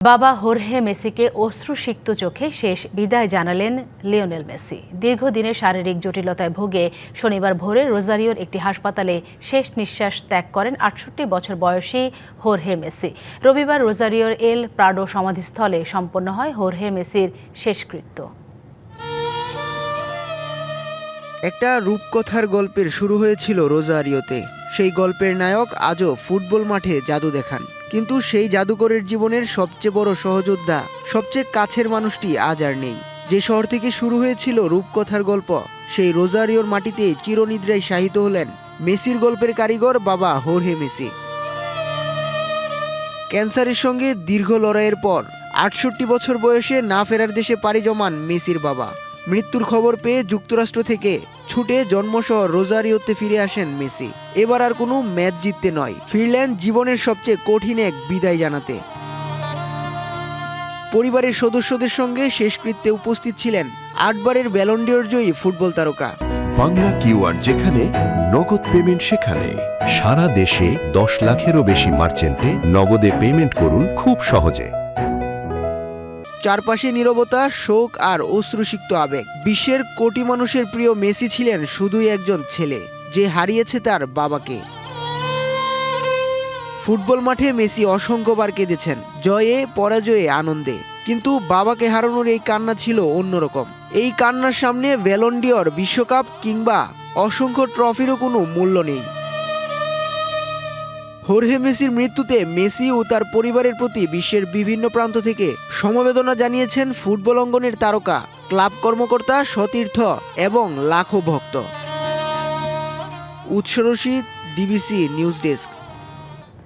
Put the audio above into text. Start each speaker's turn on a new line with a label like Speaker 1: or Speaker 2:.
Speaker 1: বাবা হোর্হে মেসিকে অশ্রুসিক্ত চোখে শেষ বিদায় জানালেন লিওনেল মেসি। দীর্ঘদিনের শারীরিক জটিলতায় ভুগে শনিবার ভোরে রোজারিওর একটি হাসপাতালে শেষ নিঃশ্বাস ত্যাগ করেন ৬৮ বছর বয়সী হোর্হে মেসি। রবিবার রোজারিওর এল প্রাডো সমাধিস্থলে সম্পন্ন হয় হোর্হে মেসির শেষকৃত্য।
Speaker 2: একটা রূপকথার গল্পের শুরু হয়েছিল রোজারিওতে। সেই গল্পের নায়ক আজও ফুটবল মাঠে জাদু দেখান, কিন্তু সেই জাদুকরের জীবনের সবচেয়ে বড় সহযোদ্ধা, সবচেয়ে কাছের মানুষটি আজ আর নেই। যে শহর থেকে শুরু হয়েছিল রূপকথার গল্প, সেই রোজারিওর মাটিতে চিরনিদ্রায় শায়িত হলেন মেসির গল্পের কারিগর বাবা হোর্হে মেসি। ক্যান্সারের সঙ্গে দীর্ঘ লড়াইয়ের পর ৬৮ বছর বয়সে না ফেরার দেশে পাড়ি জমান মেসির বাবা। মৃত্যুর খবর পেয়ে যুক্তরাষ্ট্র থেকে ছুটে জন্মশহর রোজারিওতে ফিরে আসেন মেসি। এবার আর কোনো ম্যাচ জিততে নয়, ফিরলেন জীবনের সবচেয়ে কঠিন এক বিদায় জানাতে। পরিবারের সদস্যদের সঙ্গে শেষকৃত্যে উপস্থিত ছিলেন ৮ বারের ব্যালন ডি'র জয়ী ফুটবল তারকা।
Speaker 3: বাংলা কিউআর যেখানে নগদ পেমেন্ট সেখানে। সারা দেশে ১০ লাখেরও বেশি মার্চেন্টে নগদে পেমেন্ট করুন খুব সহজে।
Speaker 2: চারপাশে নীরবতা, শোক আর অশ্রুসিক্ত আবেগ। বিশ্বের কোটি মানুষের প্রিয় মেসি ছিলেন শুধুই একজন ছেলে, যে হারিয়েছে তার বাবাকে। ফুটবল মাঠে মেসি অসংখ্যবার কেঁদেছেন, জয়ে পরাজয়ে আনন্দে, কিন্তু বাবাকে হারানোর এই কান্না ছিল অন্যরকম। এই কান্নার সামনে ব্যালন ডি'র, বিশ্বকাপ কিংবা অসংখ্য ট্রফিরও কোনো মূল্য নেই। হোর্হে মেসির মৃত্যুতে মেসি ও তার পরিবারের প্রতি বিশ্বের বিভিন্ন প্রান্ত থেকে সমবেদনা জানিয়েছেন ফুটবল অঙ্গনের তারকা, ক্লাব কর্মকর্তা, সতীর্থ এবং লাখো ভক্ত। উৎস রশিদ, ডিবিসি নিউজ ডেস্ক।